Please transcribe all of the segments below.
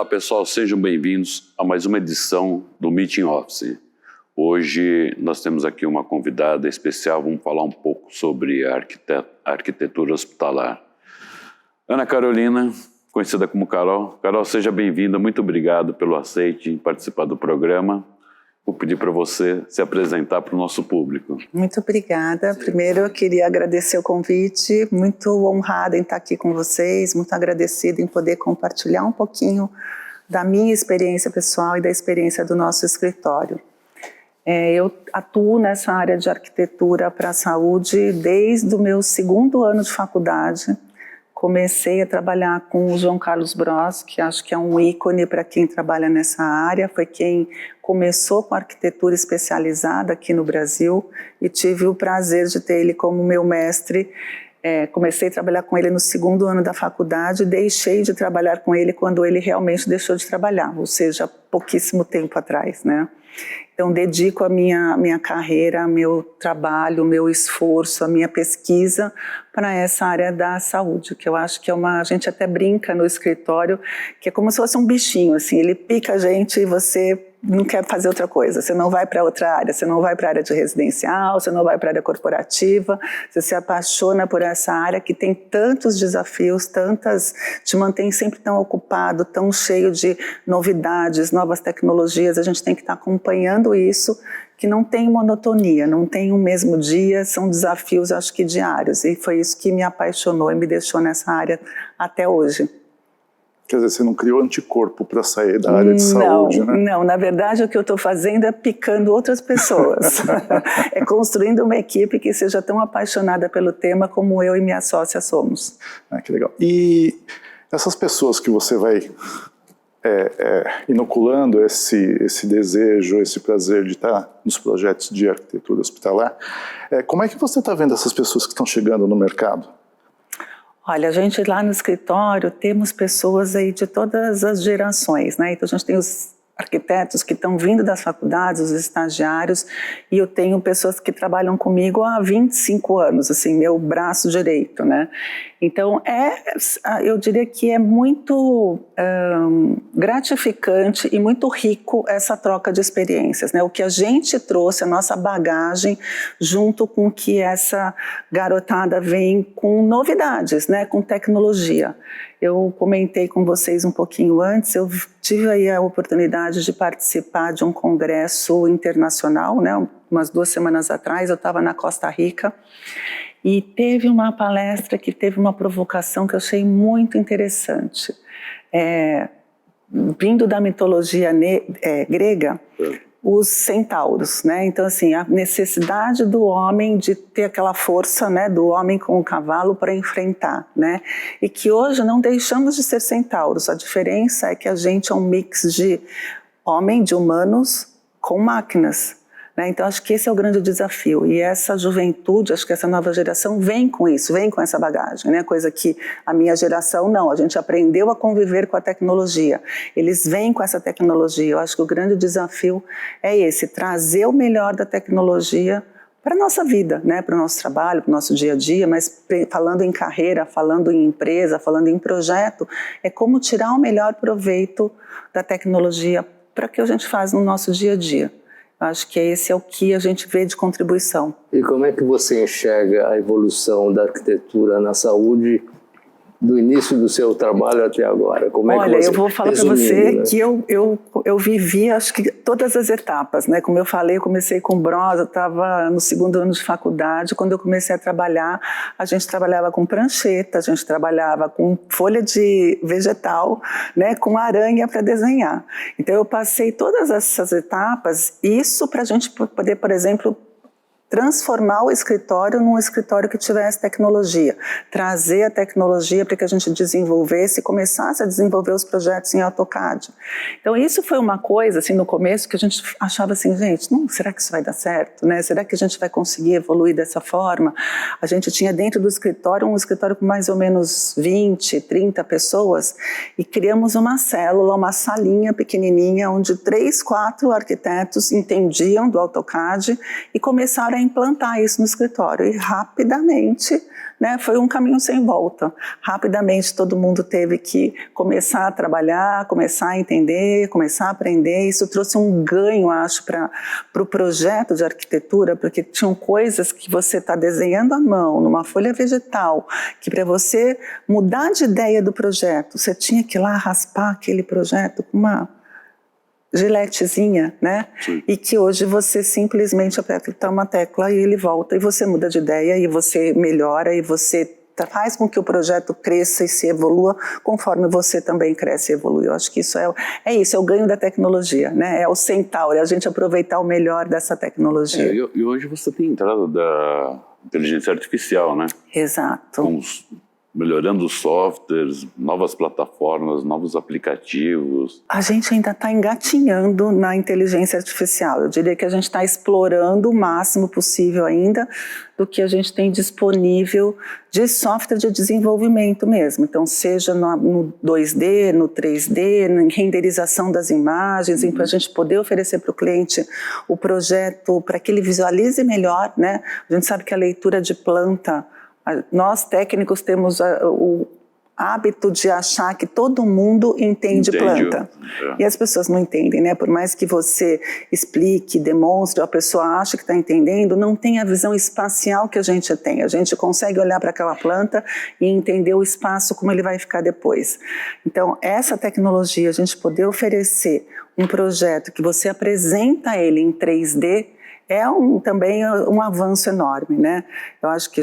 Olá pessoal, sejam bem-vindos a mais uma edição do Meeting Office. Hoje nós temos aqui uma convidada especial, vamos falar um pouco sobre a arquitetura hospitalar. Ana Carolina, conhecida como Carol. Carol, seja bem-vinda, muito obrigado pelo aceite em participar do programa. Vou pedir para você se apresentar para o nosso público. Muito obrigada. Primeiro eu queria agradecer o convite, muito honrada em estar aqui com vocês, muito agradecida em poder compartilhar um pouquinho da minha experiência pessoal e da experiência do nosso escritório. Eu atuo nessa área de arquitetura para a saúde desde o meu 2º ano de faculdade. Comecei a trabalhar com o João Carlos Bros, que acho que é um ícone para quem trabalha nessa área, foi quem começou com arquitetura especializada aqui no Brasil e tive o prazer de ter ele como meu mestre. Comecei a trabalhar com ele no 2º ano da faculdade e deixei de trabalhar com ele quando ele realmente deixou de trabalhar, ou seja, pouquíssimo tempo atrás, né? Então, dedico a minha carreira, meu trabalho, meu esforço, a minha pesquisa para essa área da saúde, que eu acho que a gente até brinca no escritório, que é como se fosse um bichinho, assim, ele pica a gente e você não quer fazer outra coisa, você não vai para outra área, você não vai para a área de residencial, você não vai para a área corporativa, você se apaixona por essa área que tem tantos desafios, te mantém sempre tão ocupado, tão cheio de novidades, novas tecnologias, a gente tem que estar acompanhando isso, que não tem monotonia, não tem um mesmo dia, são desafios acho que diários, e foi isso que me apaixonou e me deixou nessa área até hoje. Quer dizer, você não criou anticorpo para sair da área de saúde, né? Não, na verdade o que eu estou fazendo é picando outras pessoas. É construindo uma equipe que seja tão apaixonada pelo tema como eu e minha sócia somos. Que legal. E essas pessoas que você vai inoculando esse desejo, esse prazer de estar nos projetos de arquitetura hospitalar, como é que você está vendo essas pessoas que estão chegando no mercado? Olha, a gente lá no escritório temos pessoas aí de todas as gerações, né? Então a gente tem os arquitetos que estão vindo das faculdades, os estagiários, e eu tenho pessoas que trabalham comigo há 25 anos, assim, meu braço direito, né? Então, eu diria que é muito gratificante e muito rico essa troca de experiências, né? O que a gente trouxe, a nossa bagagem, junto com que essa garotada vem com novidades, né? Com tecnologia. Eu comentei com vocês um pouquinho antes, eu tive aí a oportunidade de participar de um congresso internacional, né? Umas 2 semanas atrás, eu estava na Costa Rica, e teve uma palestra que teve uma provocação que eu achei muito interessante. Vindo da mitologia grega, os centauros, né? Então, assim, a necessidade do homem de ter aquela força, né, do homem com o cavalo para enfrentar, né? E que hoje não deixamos de ser centauros. A diferença é que a gente é um mix de humanos com máquinas. Então acho que esse é o grande desafio, e essa juventude, acho que essa nova geração vem com isso, vem com essa bagagem, né? Coisa que a minha geração não, a gente aprendeu a conviver com a tecnologia, eles vêm com essa tecnologia. Eu acho que o grande desafio é esse, trazer o melhor da tecnologia para a nossa vida, né? Para o nosso trabalho, para o nosso dia a dia, mas falando em carreira, falando em empresa, falando em projeto, é como tirar o melhor proveito da tecnologia para o que a gente faz no nosso dia a dia. Acho que esse é o que a gente vê de contribuição. E como é que você enxerga a evolução da arquitetura na saúde do início do seu trabalho até agora? Como é Olha, que você, eu vou falar para você, né, que eu vivi, acho que todas as etapas, né? Como eu falei, eu comecei com Bros, eu estava no 2º ano de faculdade. Quando eu comecei a trabalhar, a gente trabalhava com prancheta, a gente trabalhava com folha de vegetal, né? Com aranha para desenhar. Então eu passei todas essas etapas, isso para a gente poder, por exemplo, transformar o escritório num escritório que tivesse tecnologia, trazer a tecnologia para que a gente desenvolvesse e começasse a desenvolver os projetos em AutoCAD. Então isso foi uma coisa, assim, no começo, que a gente achava assim, gente, será que isso vai dar certo, né? Será que a gente vai conseguir evoluir dessa forma? A gente tinha dentro do escritório, um escritório com mais ou menos 20, 30 pessoas, e criamos uma célula, uma salinha pequenininha, onde 3, 4 arquitetos entendiam do AutoCAD e começaram a implantar isso no escritório. E rapidamente, né, foi um caminho sem volta. Rapidamente todo mundo teve que começar a trabalhar, começar a entender, começar a aprender. Isso trouxe um ganho, acho, para o projeto de arquitetura, porque tinham coisas que você está desenhando à mão, numa folha vegetal, que para você mudar de ideia do projeto, você tinha que ir lá raspar aquele projeto com uma giletezinha, né? Sim. E que hoje você simplesmente aperta uma tecla e ele volta, e você muda de ideia, e você melhora, e você faz com que o projeto cresça e se evolua conforme você também cresce e evolui. Eu acho que isso é isso, é o ganho da tecnologia, né? É o Centauro, é a gente aproveitar o melhor dessa tecnologia. E hoje você tem entrada da inteligência artificial, né? Exato. Melhorando os softwares, novas plataformas, novos aplicativos. A gente ainda está engatinhando na inteligência artificial. Eu diria que a gente está explorando o máximo possível ainda do que a gente tem disponível de software de desenvolvimento mesmo. Então, seja no 2D, no 3D, na renderização das imagens, para a gente poder oferecer para o cliente o projeto para que ele visualize melhor, né? A gente sabe que a leitura de planta, nós técnicos temos o hábito de achar que todo mundo entende planta. E as pessoas não entendem, né? Por mais que você explique, demonstre, a pessoa acha que está entendendo, não tem a visão espacial que a gente tem. A gente consegue olhar para aquela planta e entender o espaço, como ele vai ficar depois. Então, essa tecnologia, a gente poder oferecer um projeto que você apresenta ele em 3D, é também um avanço enorme, né? Eu acho que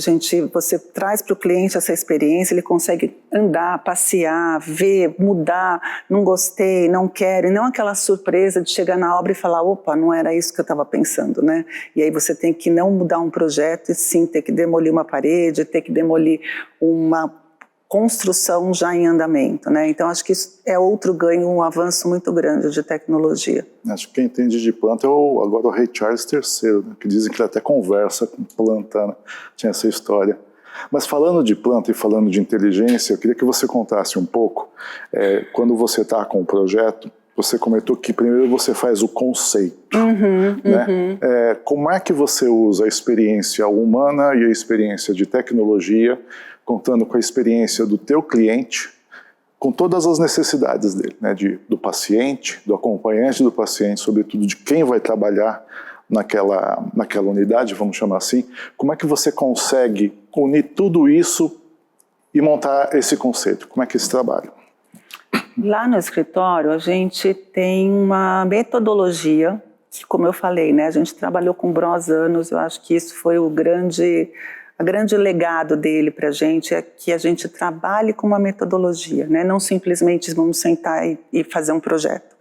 você traz para o cliente essa experiência, ele consegue andar, passear, ver, mudar, não gostei, não quero, e não aquela surpresa de chegar na obra e falar, opa, não era isso que eu estava pensando, né? E aí você tem que não mudar um projeto e sim ter que demolir uma parede, ter que demolir uma construção já em andamento, né? Então acho que isso é outro ganho, um avanço muito grande de tecnologia. Acho que quem entende de planta é agora o Rei Charles III, né? Que dizem que ele até conversa com planta, né? Tinha essa história. Mas falando de planta e falando de inteligência, eu queria que você contasse um pouco, quando você está com o projeto, você comentou que primeiro você faz o conceito, né? Como é que você usa a experiência humana e a experiência de tecnologia, contando com a experiência do teu cliente, com todas as necessidades dele, né? Do paciente, do acompanhante do paciente, sobretudo de quem vai trabalhar naquela unidade, vamos chamar assim. Como é que você consegue unir tudo isso e montar esse conceito? Como é que é esse trabalho? Lá no escritório, a gente tem uma metodologia, que, como eu falei, né, a gente trabalhou com Bros anos, eu acho que isso foi o grande legado dele para a gente, é que a gente trabalhe com uma metodologia, né, não simplesmente vamos sentar e fazer um projeto.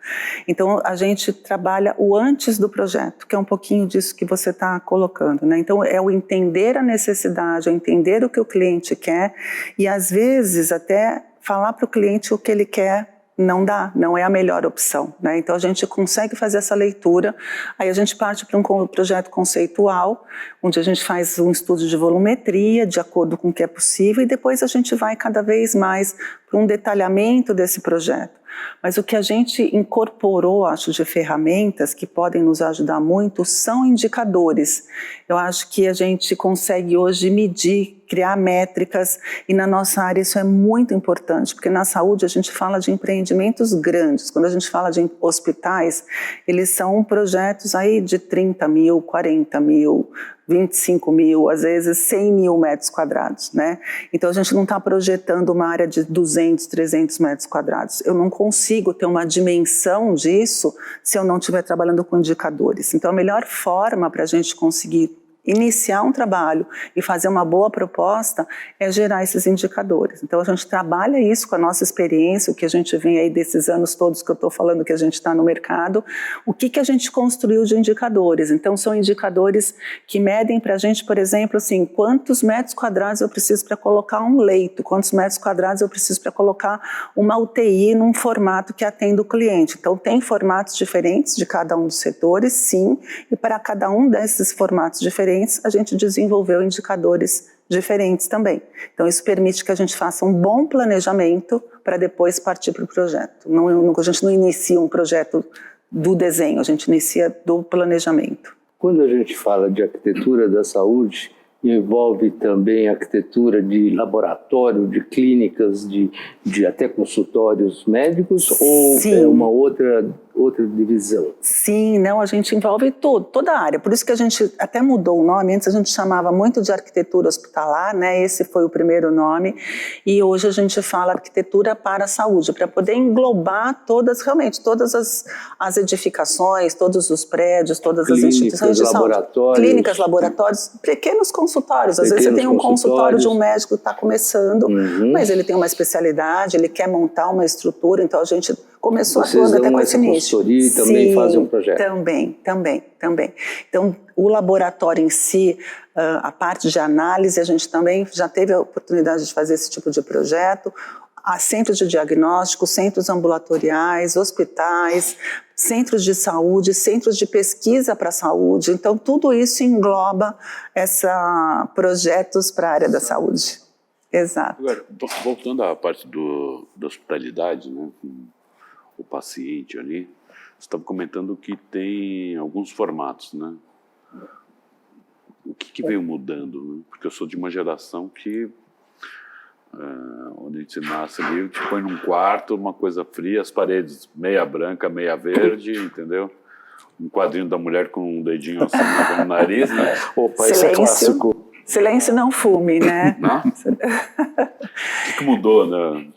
Então, a gente trabalha o antes do projeto, que é um pouquinho disso que você está colocando, né? Então, é o entender a necessidade, é entender o que o cliente quer e, às vezes, até falar para o cliente o que ele quer não é a melhor opção, né? Então a gente consegue fazer essa leitura, aí a gente parte para um projeto conceitual, onde a gente faz um estudo de volumetria, de acordo com o que é possível, e depois a gente vai cada vez mais para um detalhamento desse projeto. Mas o que a gente incorporou, acho, de ferramentas que podem nos ajudar muito são indicadores. Eu acho que a gente consegue hoje medir, criar métricas, e na nossa área isso é muito importante, porque na saúde a gente fala de empreendimentos grandes. Quando a gente fala de hospitais, eles são projetos aí de 30 mil, 40 mil, 25 mil, às vezes 100 mil metros quadrados, né? Então a gente não está projetando uma área de 200, 300 metros quadrados. Eu não consigo ter uma dimensão disso se eu não estiver trabalhando com indicadores. Então a melhor forma para a gente conseguir iniciar um trabalho e fazer uma boa proposta é gerar esses indicadores. Então a gente trabalha isso com a nossa experiência, o que a gente vem aí desses anos todos que eu estou falando que a gente está no mercado, o que a gente construiu de indicadores. Então são indicadores que medem para a gente, por exemplo, assim, quantos metros quadrados eu preciso para colocar um leito, quantos metros quadrados eu preciso para colocar uma UTI num formato que atenda o cliente. Então tem formatos diferentes de cada um dos setores, sim, e para cada um desses formatos diferentes a gente desenvolveu indicadores diferentes também. Então isso permite que a gente faça um bom planejamento para depois partir para o projeto. A gente não inicia um projeto do desenho, a gente inicia do planejamento. Quando a gente fala de arquitetura da saúde, envolve também arquitetura de laboratório, de clínicas, de até consultórios médicos, ou Sim. é uma outra divisão? Sim, não, a gente envolve tudo, toda a área. Por isso que a gente até mudou o nome. Antes a gente chamava muito de arquitetura hospitalar, né? Esse foi o primeiro nome. E hoje a gente fala arquitetura para a saúde, para poder englobar realmente todas as edificações, todos os prédios, todas as instituições de saúde. Clínicas, laboratórios, pequenos consultórios. Às vezes você tem um consultório de um médico que está começando, mas ele tem uma especialidade, ele quer montar uma estrutura, então a gente começou atuando até com esse início. E também fazem um projeto. Também. Então, o laboratório em si, a parte de análise, a gente também já teve a oportunidade de fazer esse tipo de projeto. Há centros de diagnóstico, centros ambulatoriais, hospitais, centros de saúde, centros de pesquisa para a saúde. Então, tudo isso engloba projetos para a área da saúde. Exato. Agora, voltando à parte da hospitalidade, né? O paciente ali, você estava comentando que tem alguns formatos, né? O que veio mudando, né? Porque eu sou de uma geração que, onde a gente nasce ali, te põe num quarto, uma coisa fria, as paredes meia branca, meia verde, entendeu? Um quadrinho da mulher com um dedinho assim no nariz, né? Opa, isso é clássico. Silêncio, não fume, né? Não? O que mudou, né?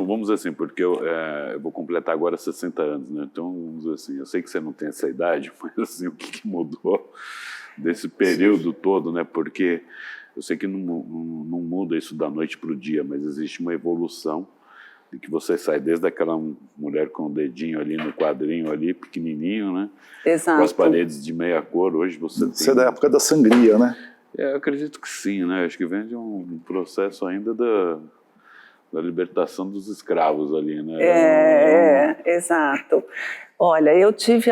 Vamos dizer assim, porque eu vou completar agora 60 anos, né? Então, vamos dizer assim, eu sei que você não tem essa idade, mas assim, o que mudou desse período todo, né? Porque eu sei que não muda isso da noite para o dia, mas existe uma evolução de que você sai desde aquela mulher com o dedinho ali no quadrinho ali, pequenininho, né? Exato. Com as paredes de meia cor, hoje você tem... Isso é da época da sangria, né? Eu acredito que sim, né? Acho que vem de um processo ainda da libertação dos escravos ali, né? Exato. Olha, eu tive,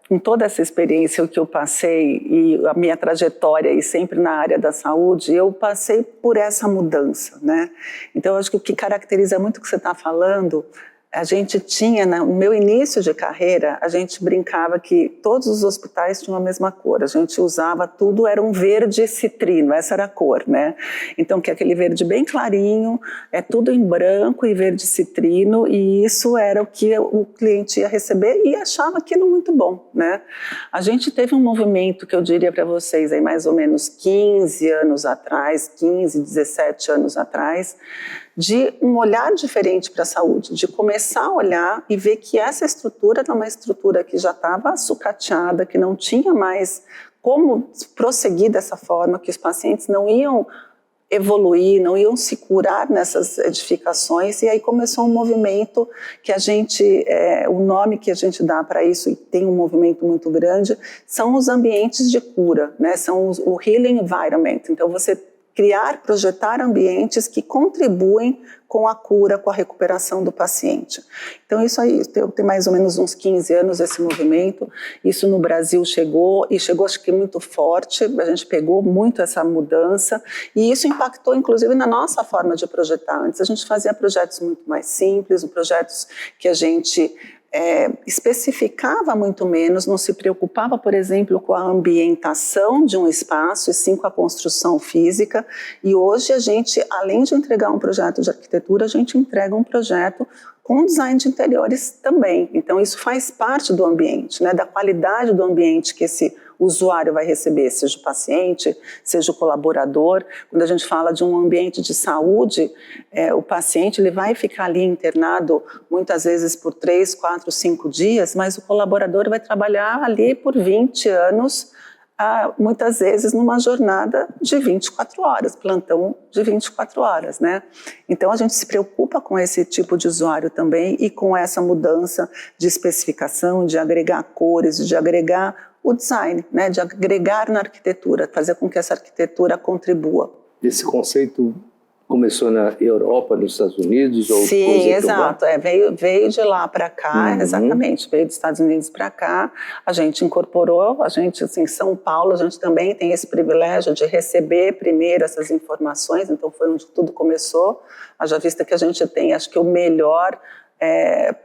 com toda essa experiência que eu passei e a minha trajetória e sempre na área da saúde, eu passei por essa mudança, né? Então, eu acho que o que caracteriza muito o que você está falando, a gente tinha, no meu início de carreira, a gente brincava que todos os hospitais tinham a mesma cor, a gente usava tudo, era um verde citrino, essa era a cor, né? Então, que é aquele verde bem clarinho, é tudo em branco e verde citrino, e isso era o que o cliente ia receber e achava aquilo muito bom, né? A gente teve um movimento que eu diria para vocês, aí mais ou menos 15 anos atrás, 15, 17 anos atrás, de um olhar diferente para a saúde, de começar a olhar e ver que essa estrutura era uma estrutura que já estava sucateada, que não tinha mais como prosseguir dessa forma, que os pacientes não iam evoluir, não iam se curar nessas edificações, e aí começou um movimento que a gente, o nome que a gente dá para isso, e tem um movimento muito grande, são os ambientes de cura, né? São o healing environment. Então você projetar ambientes que contribuem com a cura, com a recuperação do paciente. Então isso aí, tem mais ou menos uns 15 anos esse movimento, isso no Brasil chegou acho que muito forte, a gente pegou muito essa mudança e isso impactou inclusive na nossa forma de projetar. Antes a gente fazia projetos muito mais simples, projetos que a gente especificava muito menos, não se preocupava, por exemplo, com a ambientação de um espaço e sim com a construção física. E hoje a gente, além de entregar um projeto de arquitetura, a gente entrega um projeto com design de interiores também. Então isso faz parte do ambiente, né, da qualidade do ambiente que esse usuário vai receber, seja o paciente, seja o colaborador. Quando a gente fala de um ambiente de saúde, o paciente ele vai ficar ali internado muitas vezes por 3, 4, 5 dias, mas o colaborador vai trabalhar ali por 20 anos, muitas vezes numa jornada de 24 horas, plantão de 24 horas, né? Então a gente se preocupa com esse tipo de usuário também e com essa mudança de especificação, de agregar cores, de agregar o design, né? De agregar na arquitetura, fazer com que essa arquitetura contribua. Esse conceito começou na Europa, nos Estados Unidos? Ou sim, exato. Veio de lá para cá, exatamente. Veio dos Estados Unidos para cá. A gente incorporou, assim, em São Paulo, a gente também tem esse privilégio de receber primeiro essas informações, então foi onde tudo começou. Haja vista que a gente tem, acho que o melhor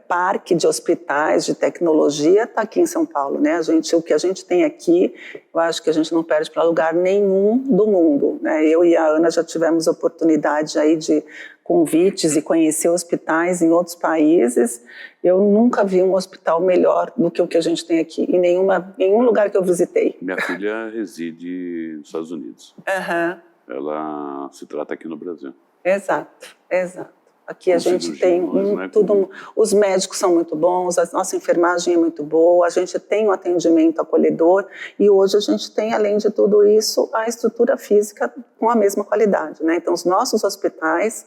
parque de hospitais de tecnologia está aqui em São Paulo, né? O que a gente tem aqui, eu acho que a gente não perde para lugar nenhum do mundo, né? Eu e a Ana já tivemos oportunidade aí de convites e conhecer hospitais em outros países. Eu nunca vi um hospital melhor do que o que a gente tem aqui, em nenhum lugar que eu visitei. Minha filha reside nos Estados Unidos. Uhum. Ela se trata aqui no Brasil. Exato, exato. Aqui a gente tem tudo. Os médicos são muito bons, a nossa enfermagem é muito boa, a gente tem um atendimento acolhedor e hoje a gente tem, além de tudo isso, a estrutura física com a mesma qualidade, né? Então, os nossos hospitais,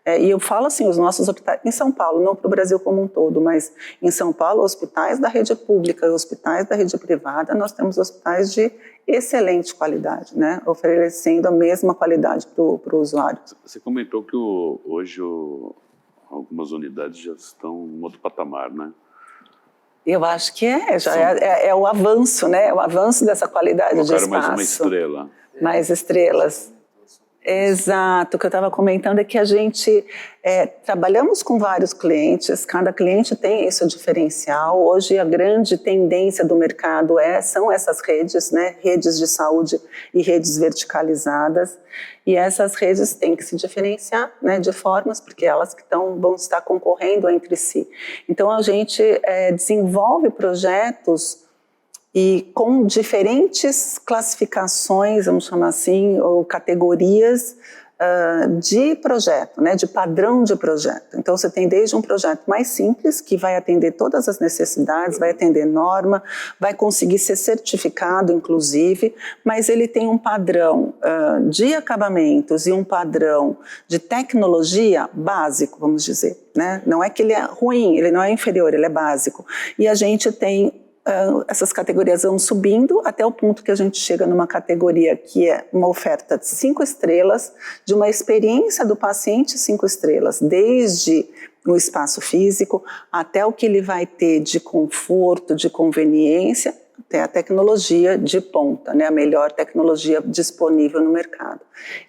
e eu falo assim, os nossos hospitais em São Paulo, não para o Brasil como um todo, mas em São Paulo, hospitais da rede pública e hospitais da rede privada, nós temos hospitais de excelente qualidade, né? Oferecendo a mesma qualidade para o usuário. Você comentou que hoje algumas unidades já estão em outro patamar, né? Eu acho que é o avanço, né? O avanço dessa qualidade de espaço. Mais uma estrela. Mais estrelas. Exato, o que eu estava comentando é que a gente trabalhamos com vários clientes, cada cliente tem esse diferencial. Hoje a grande tendência do mercado são essas redes, né? Redes de saúde e redes verticalizadas, e essas redes têm que se diferenciar, né, de formas, porque elas que vão estar concorrendo entre si. Então a gente desenvolve projetos e com diferentes classificações, vamos chamar assim, ou categorias de projeto, né, de padrão de projeto. Então você tem desde um projeto mais simples, que vai atender todas as necessidades, vai atender norma, vai conseguir ser certificado, inclusive, mas ele tem um padrão de acabamentos e um padrão de tecnologia básico, vamos dizer, né? Não é que ele é ruim, ele não é inferior, ele é básico. E a gente tem essas categorias vão subindo até o ponto que a gente chega numa categoria que é uma oferta de 5 estrelas, de uma experiência do paciente 5 estrelas, desde o espaço físico até o que ele vai ter de conforto, de conveniência, até a tecnologia de ponta, né, a melhor tecnologia disponível no mercado.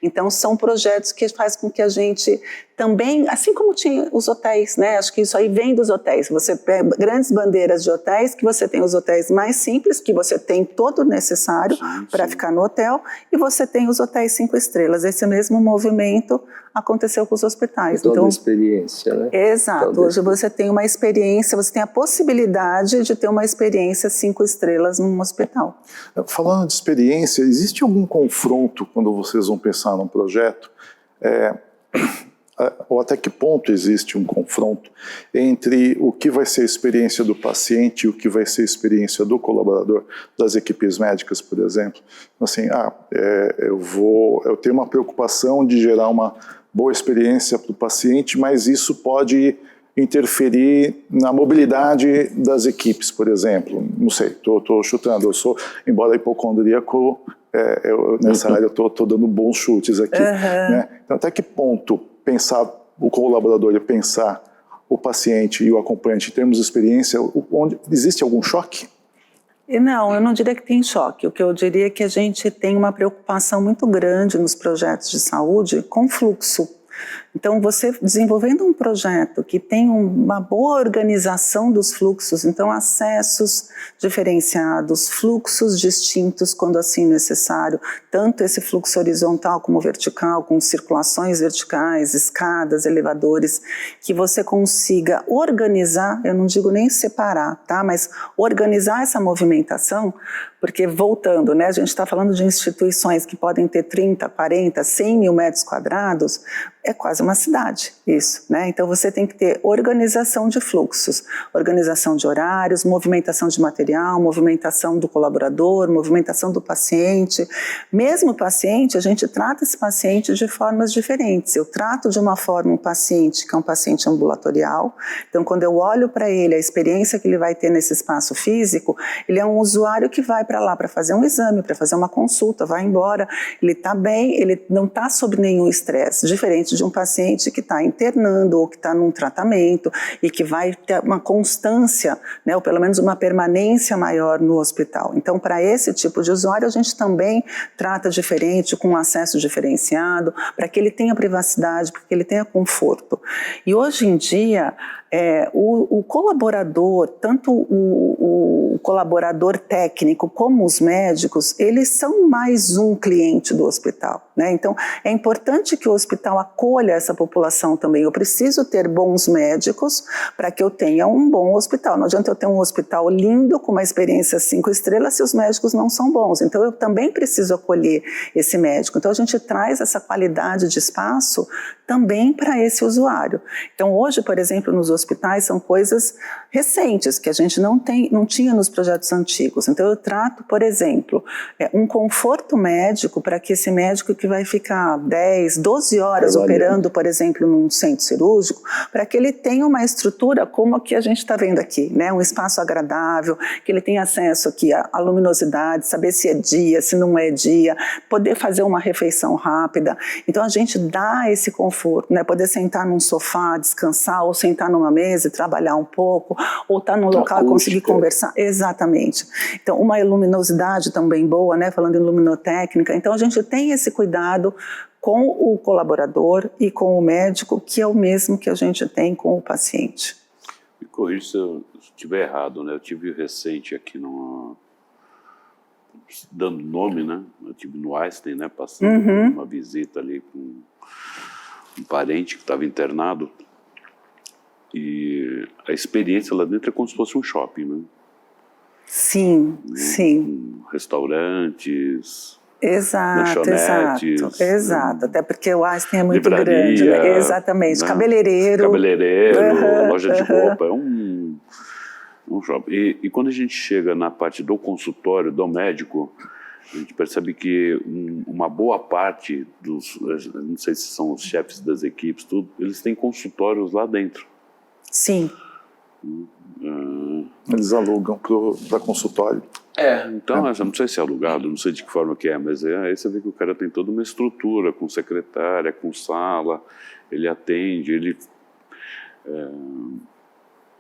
Então são projetos que fazem com que a gente também, assim como tinha os hotéis, né, acho que isso aí vem dos hotéis, você pega grandes bandeiras de hotéis, que você tem os hotéis mais simples, que você tem todo o necessário para ficar no hotel, e você tem os hotéis 5 estrelas. Esse mesmo movimento aconteceu com os hospitais. Toda a experiência, né? Exato, hoje você tem uma experiência, você tem a possibilidade de ter uma experiência 5 estrelas num hospital. Falando de experiência, existe algum confronto quando vocês vão pensar num projeto? Ou até que ponto existe um confronto entre o que vai ser a experiência do paciente e o que vai ser a experiência do colaborador, das equipes médicas, por exemplo? Assim, eu tenho uma preocupação de gerar uma boa experiência para o paciente, mas isso pode interferir na mobilidade das equipes, por exemplo. Não sei, estou chutando, embora hipocondríaco, nessa área eu estou dando bons chutes aqui. Né? Então, até que ponto pensar o colaborador e pensar o paciente e o acompanhante em termos de experiência, onde existe algum choque? Não, eu não diria que tem choque. O que eu diria é que a gente tem uma preocupação muito grande nos projetos de saúde com fluxo. Então, você desenvolvendo um projeto que tem uma boa organização dos fluxos, então acessos diferenciados, fluxos distintos quando assim necessário, tanto esse fluxo horizontal como vertical, com circulações verticais, escadas, elevadores, que você consiga organizar, eu não digo nem separar, tá? Mas organizar essa movimentação, porque voltando, né, a gente está falando de instituições que podem ter 30, 40, 100 mil metros quadrados, é quase uma cidade, isso, né? Então você tem que ter organização de fluxos, organização de horários, movimentação de material, movimentação do colaborador, movimentação do paciente. Mesmo o paciente, a gente trata esse paciente de formas diferentes. Eu trato de uma forma um paciente que é um paciente ambulatorial, então quando eu olho para ele, a experiência que ele vai ter nesse espaço físico, ele é um usuário que vai para lá para fazer um exame, para fazer uma consulta, vai embora, ele está bem, ele não está sob nenhum estresse, diferente de um paciente que está internando ou que está num tratamento e que vai ter uma constância, né, ou pelo menos uma permanência maior no hospital. Então, para esse tipo de usuário, a gente também trata diferente, com acesso diferenciado, para que ele tenha privacidade, para que ele tenha conforto. E hoje em dia, O colaborador, tanto o colaborador técnico como os médicos, eles são mais um cliente do hospital, né? Então, é importante que o hospital acolha essa população também. Eu preciso ter bons médicos para que eu tenha um bom hospital. Não adianta eu ter um hospital lindo, com uma experiência 5 estrelas, se os médicos não são bons. Então, eu também preciso acolher esse médico. Então, a gente traz essa qualidade de espaço também para esse usuário. Então, hoje, por exemplo, nos hospitais, são coisas recentes, que a gente não tinha nos projetos antigos. Então, eu trato, por exemplo, um conforto médico para que esse médico que vai ficar 10, 12 horas operando, por exemplo, num centro cirúrgico, para que ele tenha uma estrutura como a que a gente está vendo aqui, né? Um espaço agradável, que ele tenha acesso aqui à luminosidade, saber se é dia, se não é dia, poder fazer uma refeição rápida. Então, a gente dá esse conforto, né? Poder sentar num sofá, descansar, ou sentar numa mesa e trabalhar um pouco, ou estar num local e conseguir conversar. Exatamente. Então, uma luminosidade também boa, né? Falando em luminotécnica. Então, a gente tem esse cuidado com o colaborador e com o médico, que é o mesmo que a gente tem com o paciente. Me corrija se eu estiver errado, né? Eu tive recente aqui dando nome, né? Eu tive no Einstein, né? Passando uma visita ali com um parente que estava internado, e a experiência lá dentro é como se fosse um shopping, né? Sim, sim. Com restaurantes, exato, lanchonetes, exato. Até porque o Einstein é muito livraria, grande, né? Exatamente. Né? Cabeleireiro, loja de roupa, é um shopping. E quando a gente chega na parte do consultório, do médico, a gente percebe que uma boa parte dos, não sei se são os chefes das equipes, tudo, eles têm consultórios lá dentro. Sim. Eles alugam para consultório. Então, eu não sei se é alugado, não sei de que forma que é, mas aí você vê que o cara tem toda uma estrutura, com secretária, com sala, ele atende,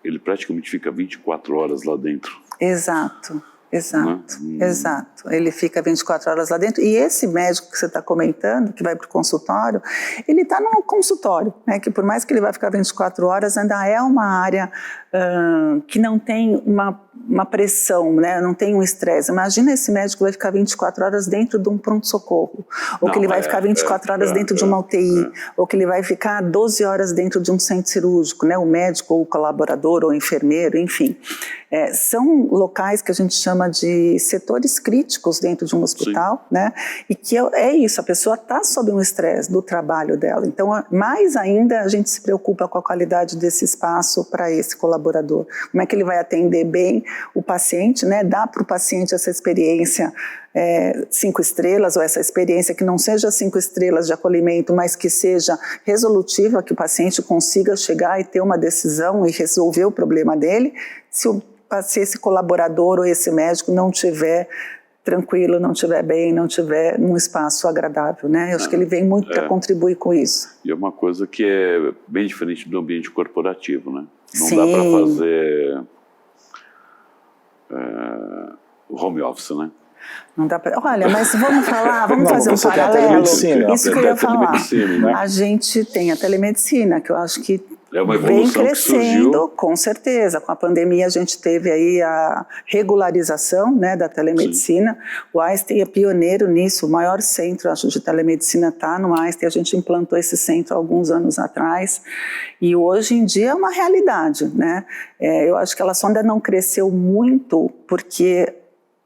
ele praticamente fica 24 horas lá dentro. Exato. Exato. Ele fica 24 horas lá dentro. E esse médico que você está comentando, que vai para o consultório, ele está no consultório, né? Que por mais que ele vai ficar 24 horas, ainda é uma área que não tem uma pressão, né? Não tem um estresse. Imagina esse médico vai ficar 24 horas dentro de um pronto-socorro, ou que ele vai ficar 24 horas dentro de uma UTI, ou que ele vai ficar 12 horas dentro de um centro cirúrgico, né? O médico, ou o colaborador, ou o enfermeiro, enfim. São locais que a gente chama de setores críticos dentro de um hospital, né? E que é isso, a pessoa está sob um estresse do trabalho dela. Então, mais ainda, a gente se preocupa com a qualidade desse espaço para esse colaborador. Como é que ele vai atender bem o paciente, né? Dar para o paciente essa experiência 5 estrelas, ou essa experiência que não seja 5 estrelas de acolhimento, mas que seja resolutiva, que o paciente consiga chegar e ter uma decisão e resolver o problema dele, se esse colaborador ou esse médico não tiver tranquilo, não estiver bem, não estiver num espaço agradável, né? Eu acho que ele vem muito para contribuir com isso. E é uma coisa que é bem diferente do ambiente corporativo, né? Não Sim. dá para fazer home office, né? Não dá pra... Olha, mas vamos falar, vamos fazer um paralelo. Isso que eu ia falar. Né? A gente tem a telemedicina, que eu acho que é uma vem evolução crescendo, com certeza. Com a pandemia a gente teve aí a regularização, né, da telemedicina. Sim. O Einstein é pioneiro nisso, o maior centro, acho, de telemedicina está no Einstein. A gente implantou esse centro há alguns anos atrás e hoje em dia é uma realidade, né? Eu acho que ela só ainda não cresceu muito porque,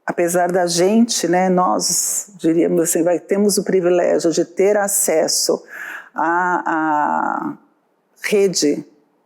apesar da gente, né, nós, diríamos assim, temos o privilégio de ter acesso a rede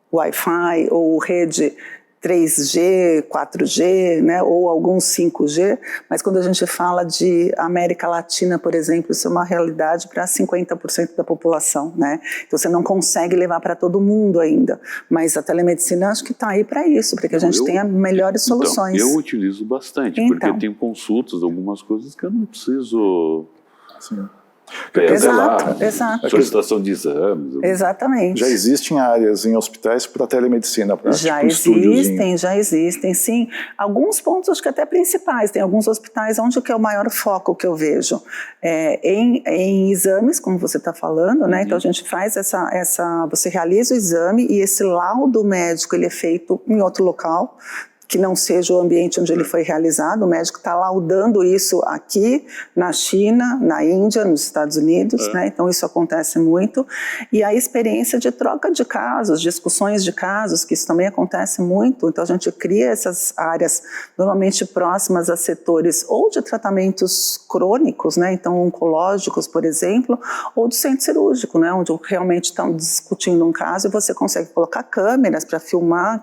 Wi-Fi ou rede 3G, 4G, né, ou alguns 5G, mas quando a gente fala de América Latina, por exemplo, isso é uma realidade para 50% da população, né? Então você não consegue levar para todo mundo ainda, mas a telemedicina acho que está aí para isso, para que a gente tenha melhores soluções. Então, eu utilizo bastante, porque eu tenho consultas, algumas coisas que eu não preciso... Sim. Exato, exato. Solicitação de exames. Exatamente. Já existem áreas em hospitais para telemedicina, para Já tipo, existem, sim. Alguns pontos, acho que até principais. Tem alguns hospitais onde que é o maior foco que eu vejo. Em exames, como você está falando, né? Então a gente faz você realiza o exame e esse laudo médico ele é feito em outro local, que não seja o ambiente onde ele foi realizado. O médico está laudando isso aqui, na China, na Índia, nos Estados Unidos, né? Então isso acontece muito. E a experiência de troca de casos, discussões de casos, que isso também acontece muito. Então a gente cria essas áreas normalmente próximas a setores ou de tratamentos crônicos, né? Então oncológicos, por exemplo, ou do centro cirúrgico, né? Onde realmente estão discutindo um caso e você consegue colocar câmeras para filmar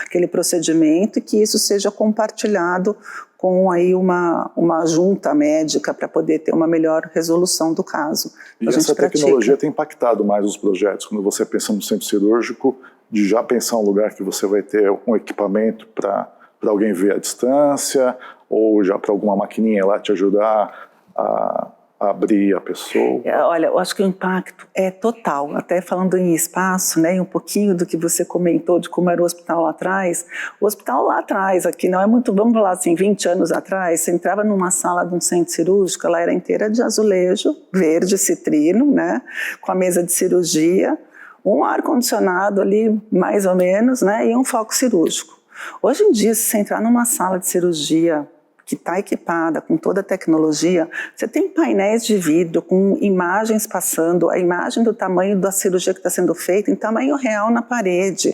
aquele procedimento, que isso seja compartilhado com aí uma junta médica para poder ter uma melhor resolução do caso. E essa tecnologia tem impactado mais os projetos, quando você pensa no centro cirúrgico, de já pensar um lugar que você vai ter um equipamento para alguém ver à distância, ou já para alguma maquininha lá te ajudar a abrir a pessoa? Olha, eu acho que o impacto é total. Até falando em espaço, né, e um pouquinho do que você comentou de como era o hospital lá atrás. O hospital lá atrás, aqui não é muito, vamos falar assim, 20 anos atrás, você entrava numa sala de um centro cirúrgico, ela era inteira de azulejo, verde, citrino, né, com a mesa de cirurgia, um ar-condicionado ali, mais ou menos, né, e um foco cirúrgico. Hoje em dia, se você entrar numa sala de cirurgia que está equipada com toda a tecnologia, você tem painéis de vidro com imagens passando, a imagem do tamanho da cirurgia que está sendo feita em tamanho real na parede.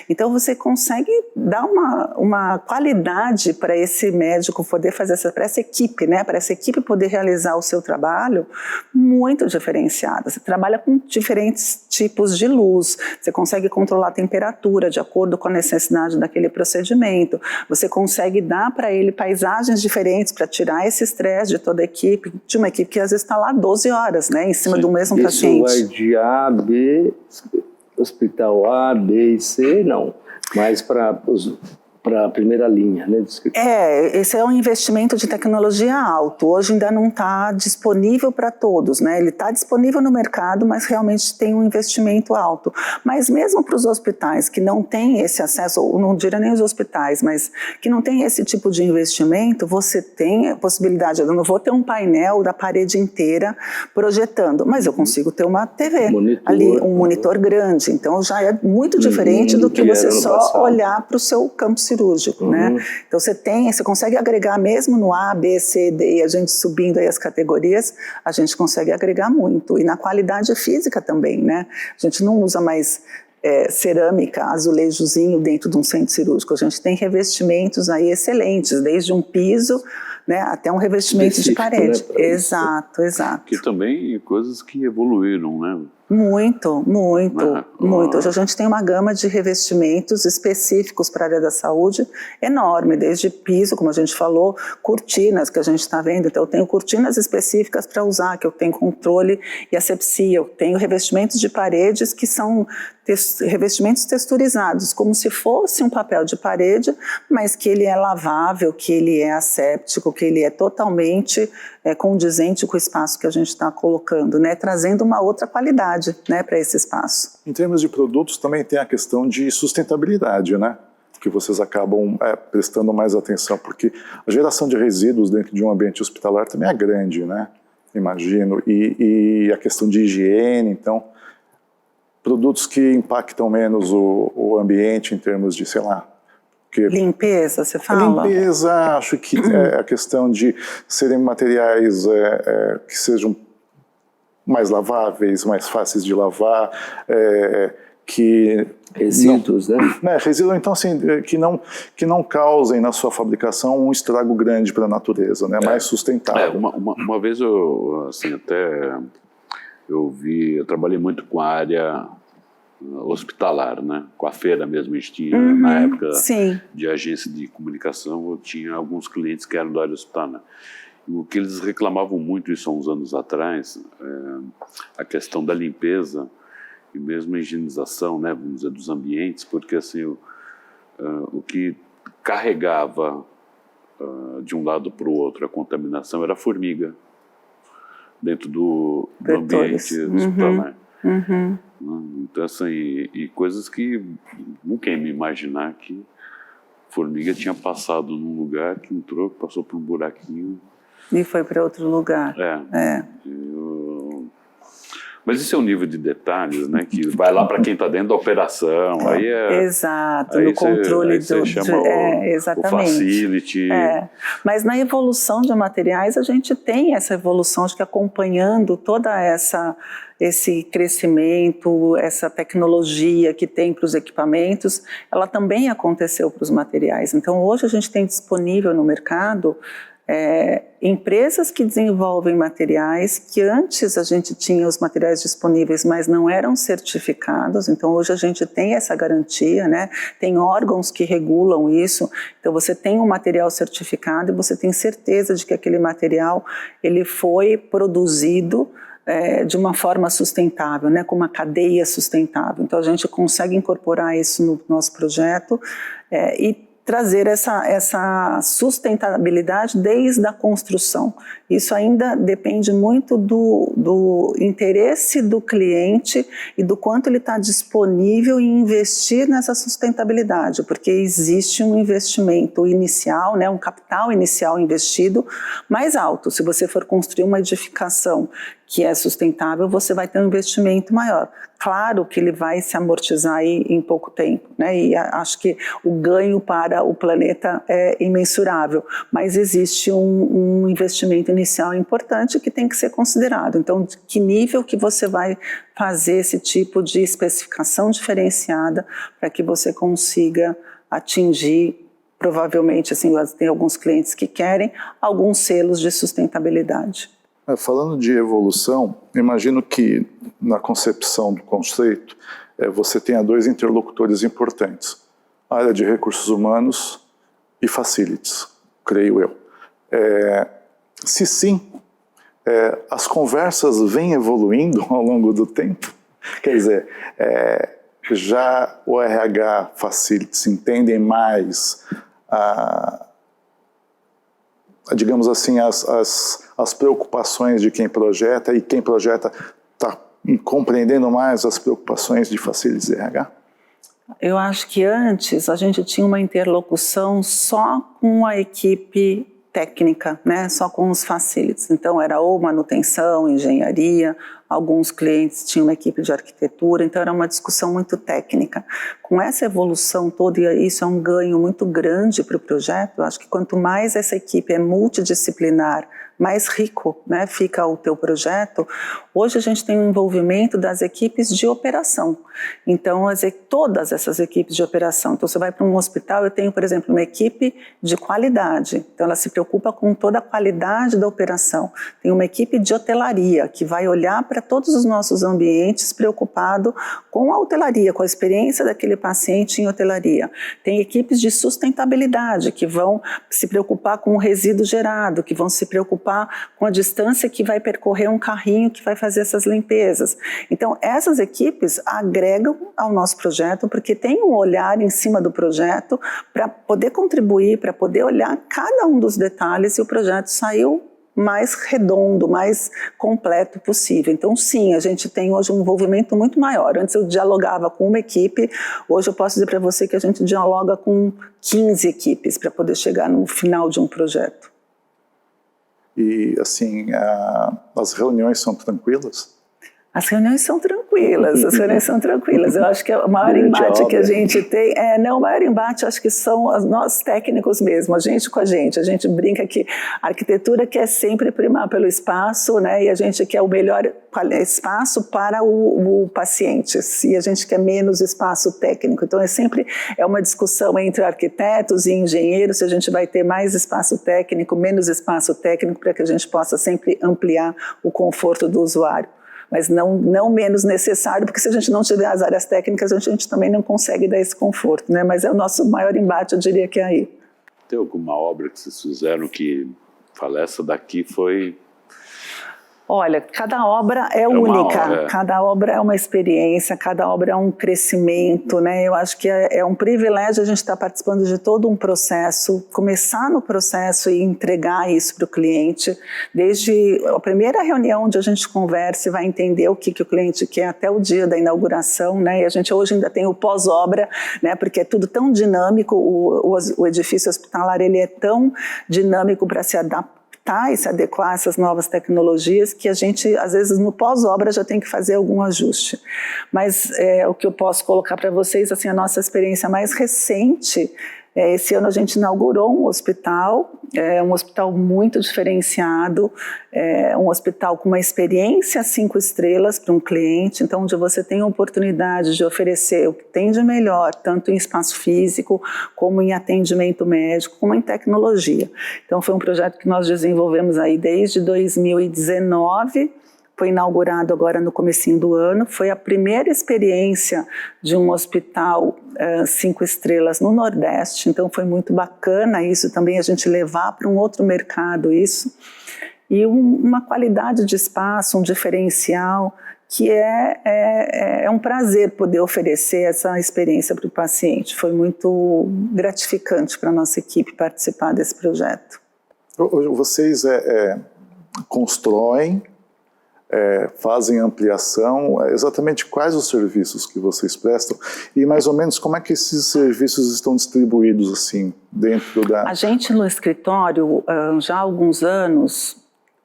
Então você consegue dar uma qualidade para esse médico poder fazer para essa equipe, né? Para essa equipe poder realizar o seu trabalho muito diferenciada. Você trabalha com diferentes tipos de luz, você consegue controlar a temperatura de acordo com a necessidade daquele procedimento, você consegue dar para ele paisagens diferentes para tirar esse estresse de toda a equipe, de uma equipe que às vezes está lá 12 horas, né, em cima do mesmo paciente. Isso vai de A, B, hospital A, B e C, não, mas para a primeira linha, né? Esse é um investimento de tecnologia alto. Hoje ainda não está disponível para todos, né? Ele está disponível no mercado, mas realmente tem um investimento alto. Mas mesmo para os hospitais que não têm esse acesso, ou não diria nem os hospitais, mas que não tem esse tipo de investimento, você tem a possibilidade, eu não vou ter um painel da parede inteira projetando, mas eu consigo ter uma TV, ali, um monitor grande. Então já é muito diferente do que você só olhar para o seu campo cirúrgico, né? Então você consegue agregar mesmo no A, B, C, D, e a gente subindo aí as categorias, a gente consegue agregar muito. E na qualidade física também, né? A gente não usa mais cerâmica, azulejozinho dentro de um centro cirúrgico. A gente tem revestimentos aí excelentes, desde um piso, né, até um revestimento de parede. Né, exato. Que também coisas que evoluíram, né? Muito. Hoje a gente tem uma gama de revestimentos específicos para a área da saúde enorme, desde piso, como a gente falou, cortinas que a gente está vendo. Então eu tenho cortinas específicas para usar, que eu tenho controle e asepsia. Eu tenho revestimentos de paredes que são revestimentos texturizados, como se fosse um papel de parede, mas que ele é lavável, que ele é asséptico, que ele é totalmente condizente com o espaço que a gente está colocando, né, trazendo uma outra qualidade, né, para esse espaço. Em termos de produtos, também tem a questão de sustentabilidade, né, que vocês acabam prestando mais atenção, porque a geração de resíduos dentro de um ambiente hospitalar também é grande, né, imagino, e a questão de higiene. Então, produtos que impactam menos o ambiente em termos de, sei lá, limpeza, você fala? Limpeza, acho que é a questão de serem materiais que sejam mais laváveis, mais fáceis de lavar, que... Resíduos, né? Resíduos, então, assim, que não causem na sua fabricação um estrago grande para a natureza, né? Mais sustentável. Uma vez eu, assim, eu trabalhei muito com a área hospitalar, né? Com a feira mesmo, a gente tinha, na época de agência de comunicação, eu tinha alguns clientes que eram da área hospitalar. O que eles reclamavam muito, isso há uns anos atrás, a questão da limpeza e mesmo a higienização, né, vamos dizer, dos ambientes, porque assim, o que carregava de um lado para o outro a contaminação era a formiga. dentro do Vetores. ambiente hospitalar. Uhum. Então, assim, e coisas que nunca ia me imaginar que formiga tinha passado num lugar, que entrou, passou por um buraquinho. E foi para outro lugar. Mas esse é um nível de detalhes, né, que vai lá para quem está dentro da operação. Aí Exato, aí no controle você chama o facility. Mas na evolução de materiais, a gente tem essa evolução, acho que acompanhando toda esse crescimento, essa tecnologia que tem para os equipamentos, ela também aconteceu para os materiais. Então, hoje a gente tem disponível no mercado empresas que desenvolvem materiais que antes a gente tinha os materiais disponíveis, mas não eram certificados. Então hoje a gente tem essa garantia, né? Tem órgãos que regulam isso. Então você tem um material certificado e você tem certeza de que aquele material ele foi produzido de uma forma sustentável, né? Com uma cadeia sustentável. Então a gente consegue incorporar isso no nosso projeto e trazer essa sustentabilidade desde a construção. Isso ainda depende muito do interesse do cliente e do quanto ele está disponível em investir nessa sustentabilidade, porque existe um investimento inicial, né, um capital inicial investido mais alto. Se você for construir uma edificação que é sustentável, você vai ter um investimento maior. Claro que ele vai se amortizar aí em pouco tempo, né? E acho que o ganho para o planeta é imensurável, mas existe um investimento inicial importante que tem que ser considerado. Então, de que nível que você vai fazer esse tipo de especificação diferenciada para que você consiga atingir, provavelmente, assim, tem alguns clientes que querem alguns selos de sustentabilidade. Falando de evolução, imagino que na concepção do conceito você tenha dois interlocutores importantes, a área de recursos humanos e facilities, creio eu. Se sim, as conversas vêm evoluindo ao longo do tempo? Quer dizer, já o RH facilities entendem mais digamos assim, as preocupações de quem projeta, e quem projeta está compreendendo mais as preocupações de facilities RH? Eu acho que antes a gente tinha uma interlocução só com a equipe técnica, né? Só com os facilities. Então era ou manutenção, engenharia, alguns clientes tinham uma equipe de arquitetura, então era uma discussão muito técnica. Com essa evolução toda, e isso é um ganho muito grande para o projeto, eu acho que quanto mais essa equipe é multidisciplinar, mais rico, né, fica o teu projeto. Hoje a gente tem um envolvimento das equipes de operação. Então, todas essas equipes de operação. Então, você vai para um hospital, eu tenho, por exemplo, uma equipe de qualidade. Então, ela se preocupa com toda a qualidade da operação. Tem uma equipe de hotelaria, que vai olhar para todos os nossos ambientes preocupado com a hotelaria, com a experiência daquele paciente em hotelaria. Tem equipes de sustentabilidade, que vão se preocupar com o resíduo gerado, que vão se preocupar com a distância que vai percorrer um carrinho que vai fazer essas limpezas. Então, essas equipes agregam ao nosso projeto, porque tem um olhar em cima do projeto para poder contribuir, para poder olhar cada um dos detalhes, e o projeto saiu mais redondo, mais completo possível. Então, sim, a gente tem hoje um envolvimento muito maior. Antes eu dialogava com uma equipe, hoje eu posso dizer para você que a gente dialoga com 15 equipes para poder chegar no final de um projeto. E, assim, as reuniões são tranquilas? As reuniões são tranquilas, Eu acho que o maior embate que a gente tem... o maior embate acho que são nós técnicos mesmo, a gente com a gente. A gente brinca que a arquitetura quer sempre primar pelo espaço, né? E a gente quer o melhor espaço para o paciente, e a gente quer menos espaço técnico. Então, sempre uma discussão entre arquitetos e engenheiros, se a gente vai ter mais espaço técnico, menos espaço técnico, para que a gente possa sempre ampliar o conforto do usuário. Mas não menos necessário, porque se a gente não tiver as áreas técnicas, a gente também não consegue dar esse conforto, né? Mas é o nosso maior embate, eu diria que é aí. Tem alguma obra que vocês fizeram que fala, essa daqui foi Olha, cada obra é única, cada obra é uma experiência, cada obra é um crescimento, né? Eu acho que é um privilégio a gente estar participando de todo um processo, começar no processo e entregar isso para o cliente, desde a primeira reunião onde a gente conversa e vai entender o que o cliente quer até o dia da inauguração, né? E a gente hoje ainda tem o pós-obra, né? Porque é tudo tão dinâmico, o edifício hospitalar ele é tão dinâmico para se adaptar e se adequar a essas novas tecnologias que a gente, às vezes, no pós-obra já tem que fazer algum ajuste. Mas o que eu posso colocar para vocês, assim, a nossa experiência mais recente, esse ano a gente inaugurou um hospital muito diferenciado, um hospital com uma experiência 5 estrelas para um cliente, então onde você tem a oportunidade de oferecer o que tem de melhor, tanto em espaço físico, como em atendimento médico, como em tecnologia. Então foi um projeto que nós desenvolvemos aí desde 2019, foi inaugurado agora no comecinho do ano, foi a primeira experiência de um hospital 5 estrelas no Nordeste, então foi muito bacana isso também, a gente levar para um outro mercado isso, e uma qualidade de espaço, um diferencial, que é um prazer poder oferecer essa experiência para o paciente, foi muito gratificante para a nossa equipe participar desse projeto. Vocês constroem, fazem ampliação, exatamente quais os serviços que vocês prestam e mais ou menos como é que esses serviços estão distribuídos assim dentro da... A gente no escritório, já há alguns anos,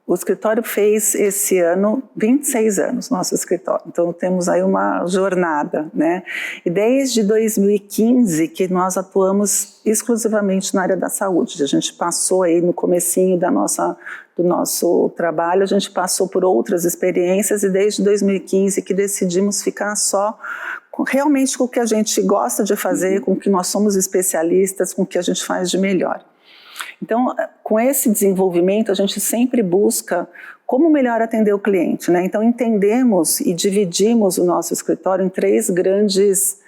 o escritório fez esse ano 26 anos, nosso escritório, então temos aí uma jornada, né? E desde 2015 que nós atuamos exclusivamente na área da saúde, a gente passou aí no comecinho do nosso trabalho, a gente passou por outras experiências e desde 2015 que decidimos ficar só realmente com o que a gente gosta de fazer, com o que nós somos especialistas, com o que a gente faz de melhor. Então, com esse desenvolvimento, a gente sempre busca como melhor atender o cliente, né? Então, entendemos e dividimos o nosso escritório em 3 grandes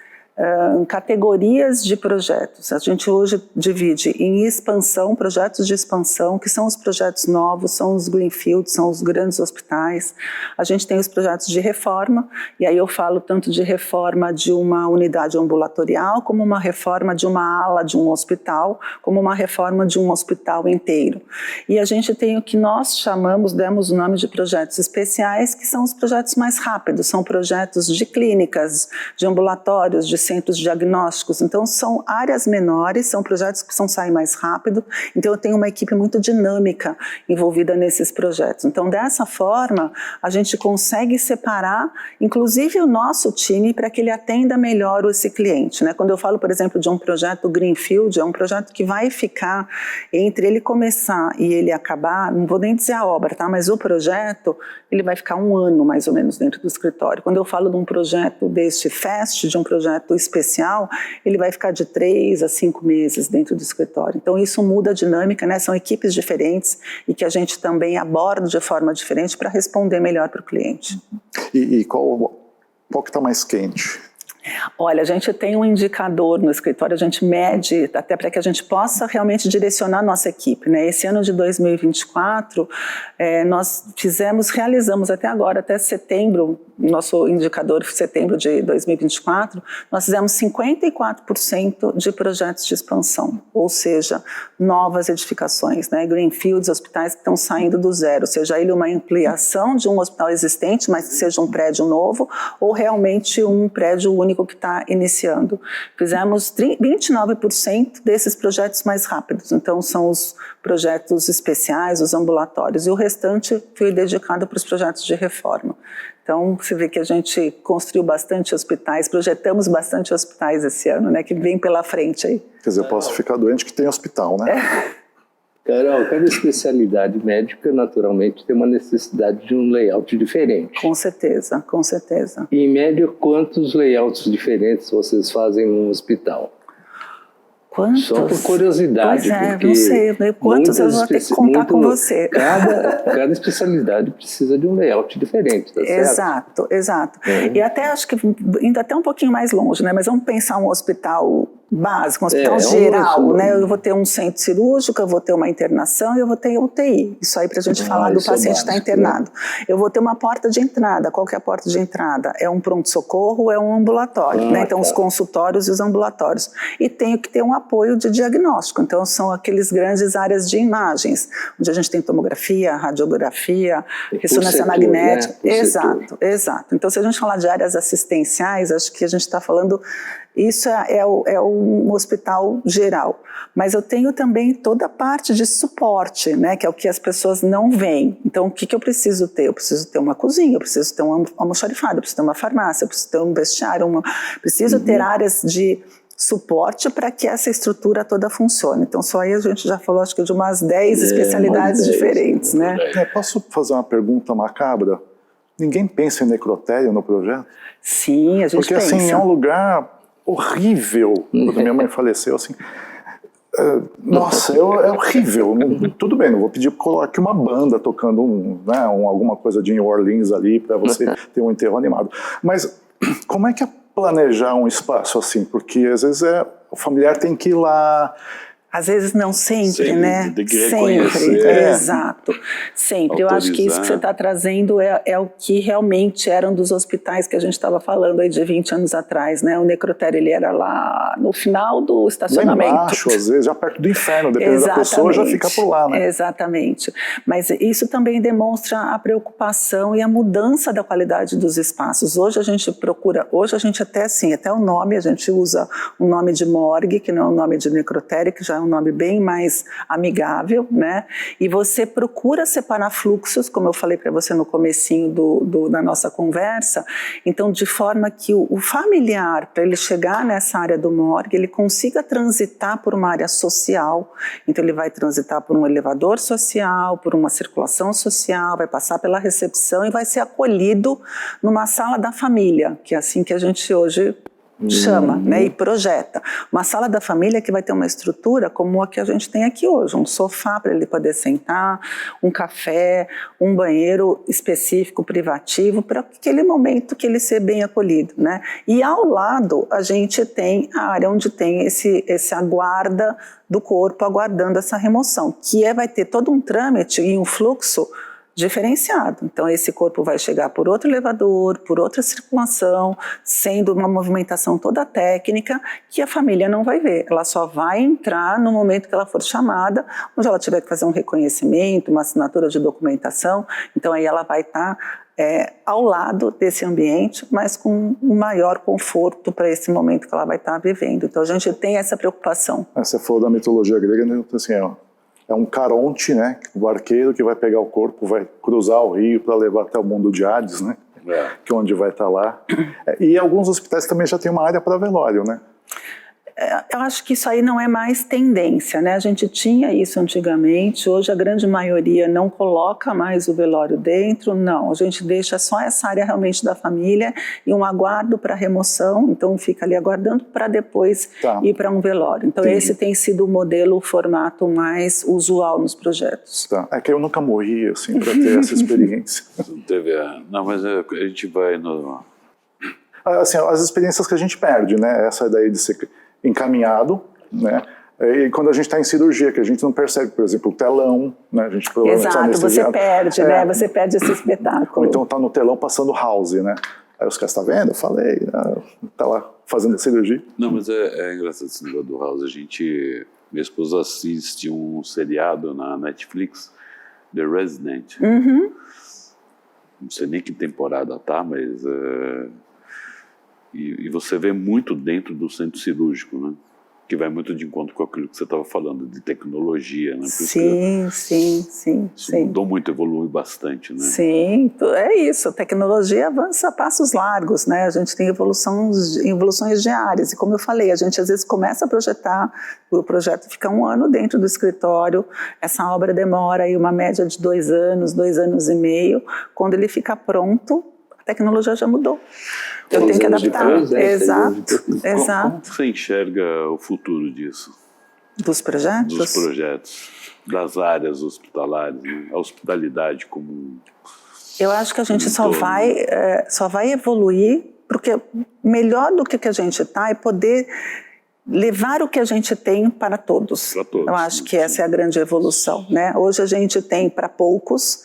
categorias de projetos. A gente hoje divide em expansão, projetos de expansão, que são os projetos novos, são os greenfields, são os grandes hospitais. A gente tem os projetos de reforma, e aí eu falo tanto de reforma de uma unidade ambulatorial, como uma reforma de uma ala de um hospital, como uma reforma de um hospital inteiro. E a gente tem o que nós chamamos, demos o nome de projetos especiais, que são os projetos mais rápidos, são projetos de clínicas, de ambulatórios, de centros diagnósticos, então são áreas menores, são projetos que saem mais rápido, então eu tenho uma equipe muito dinâmica envolvida nesses projetos. Então dessa forma a gente consegue separar inclusive o nosso time para que ele atenda melhor esse cliente, né? Quando eu falo, por exemplo, de um projeto Greenfield, é um projeto que vai ficar entre ele começar e ele acabar, não vou nem dizer a obra, tá? Mas o projeto, ele vai ficar 1 ano mais ou menos dentro do escritório. Quando eu falo de um projeto deste FAST, de um projeto especial, ele vai ficar de 3 a 5 meses dentro do escritório. Então isso muda a dinâmica, né? São equipes diferentes e que a gente também aborda de forma diferente para responder melhor para o cliente. E qual que está mais quente? Olha, a gente tem um indicador no escritório, a gente mede até para que a gente possa realmente direcionar a nossa equipe, né? Esse ano de 2024, nós realizamos até agora, até setembro, nosso indicador setembro de 2024, nós fizemos 54% de projetos de expansão, ou seja, novas edificações, né? Greenfields, hospitais que estão saindo do zero, seja ele uma ampliação de um hospital existente, mas que seja um prédio novo, ou realmente um prédio único que está iniciando. Fizemos 29% desses projetos mais rápidos, então são os projetos especiais, os ambulatórios, e o restante foi dedicado para os projetos de reforma. Então, você vê que a gente construiu bastante hospitais, projetamos bastante hospitais esse ano, né, que vem pela frente aí. Quer dizer, eu posso ficar doente que tem hospital, né? Carol, cada especialidade médica, naturalmente, tem uma necessidade de um layout diferente. Com certeza, com certeza. E, em média, quantos layouts diferentes vocês fazem num hospital? Quantos? Só por curiosidade. Pois porque não sei, quantos eu vou ter que contar com você. Cada especialidade precisa de um layout diferente, tá certo? Exato, exato. E até acho que, indo até um pouquinho mais longe, né? Mas vamos pensar um hospital básico, um hospital um geral, né? Eu vou ter um centro cirúrgico, eu vou ter uma internação e eu vou ter UTI. Isso aí para a gente falar do paciente que está internado. Eu vou ter uma porta de entrada. Qual que é a porta de entrada? É um pronto-socorro ou é um ambulatório, né? Então, os consultórios e os ambulatórios. E tenho que ter um apoio de diagnóstico. Então, são aqueles grandes áreas de imagens, onde a gente tem tomografia, radiografia, ressonância magnética. Né? Exato, exato. Então, se a gente falar de áreas assistenciais, acho que a gente está falando... Isso é um hospital geral, mas eu tenho também toda a parte de suporte, né, que é o que as pessoas não veem. Então, o que eu preciso ter? Eu preciso ter uma cozinha, eu preciso ter um almoxarifado, eu preciso ter uma farmácia, eu preciso ter um vestiário, preciso ter áreas de suporte para que essa estrutura toda funcione. Então, só aí a gente já falou, acho que de umas 10 especialidades diferentes, né? Posso fazer uma pergunta macabra? Ninguém pensa em necrotério no projeto? Sim, a gente Porque, pensa. assim, é um lugar horrível. Quando minha mãe faleceu, assim... nossa, é horrível. Tudo bem, não vou pedir para colocar uma banda tocando alguma coisa de New Orleans ali para você ter um enterro animado. Mas como é que é planejar um espaço assim? Porque às vezes o familiar tem que ir lá... Às vezes não sempre, né? Tem que sempre, exato. Sempre. Eu acho que isso que você está trazendo é o que realmente era um dos hospitais que a gente estava falando aí de 20 anos atrás, né? O necrotério, ele era lá no final do estacionamento. Lá embaixo, às vezes, já perto do inferno, dependendo da pessoa, já fica por lá, né? Exatamente. Mas isso também demonstra a preocupação e a mudança da qualidade dos espaços. Hoje a gente procura, até assim, até o nome, a gente usa um nome de morgue, que não é um nome de necrotério, que já é um nome bem mais amigável, né? E você procura separar fluxos, como eu falei para você no comecinho da nossa conversa, então de forma que o familiar, para ele chegar nessa área do morgue, ele consiga transitar por uma área social, então ele vai transitar por um elevador social, por uma circulação social, vai passar pela recepção e vai ser acolhido numa sala da família, que é assim que a gente hoje chama, né, e projeta. Uma sala da família que vai ter uma estrutura como a que a gente tem aqui hoje, um sofá para ele poder sentar, um café, um banheiro específico, privativo, para aquele momento que ele ser bem acolhido, né? E ao lado a gente tem a área onde tem esse aguarda do corpo aguardando essa remoção, que vai ter todo um trâmite e um fluxo diferenciado. Então esse corpo vai chegar por outro elevador, por outra circulação, sendo uma movimentação toda técnica que a família não vai ver. Ela só vai entrar no momento que ela for chamada, onde ela tiver que fazer um reconhecimento, uma assinatura de documentação. Então aí ela vai estar ao lado desse ambiente, mas com um maior conforto para esse momento que ela vai estar vivendo. Então a gente tem essa preocupação. Você falou da mitologia grega, né? Assim, é um caronte, né? O barqueiro que vai pegar o corpo, vai cruzar o rio para levar até o mundo de Hades, né? Que é onde vai estar lá. E alguns hospitais também já tem uma área para velório, né? Eu acho que isso aí não é mais tendência, né? A gente tinha isso antigamente, hoje a grande maioria não coloca mais o velório dentro, não. A gente deixa só essa área realmente da família e um aguardo para remoção, então fica ali aguardando para depois ir para um velório. Então esse tem sido o modelo, o formato mais usual nos projetos. É que eu nunca morri, assim, para ter essa experiência. Não, mas a gente vai no... Assim, as experiências que a gente perde, né? Essa daí de ser encaminhado, né? E quando a gente está em cirurgia, que a gente não percebe, por exemplo, o telão, né? A gente exato, você perde, né? Você perde esse espetáculo. Ou então tá no telão passando House, né? Aí os caras, tá vendo? Eu falei, tá lá fazendo a cirurgia. Não, mas é engraçado esse negócio do House. Minha esposa assiste um seriado na Netflix, The Resident. Não sei nem que temporada tá, mas... E você vê muito dentro do centro cirúrgico, né? Que vai muito de encontro com aquilo que você estava falando, de tecnologia, né? Sim. Mudou muito, evolui bastante, né? Sim, é isso, a tecnologia avança a passos largos, né? A gente tem evoluções diárias, e como eu falei, a gente às vezes começa a projetar, o projeto fica 1 ano dentro do escritório, essa obra demora aí uma média de 2 anos, 2 anos e meio, quando ele fica pronto, a tecnologia já mudou. Eu tenho que adaptar. Exato. Como você enxerga o futuro disso? Dos projetos? Dos projetos, das áreas hospitalares, né? A hospitalidade como... Eu acho que a gente só vai evoluir, porque melhor do que a gente está é poder levar o que a gente tem para todos. Para todos. Eu acho que essa é a grande evolução, né? Hoje a gente tem para poucos.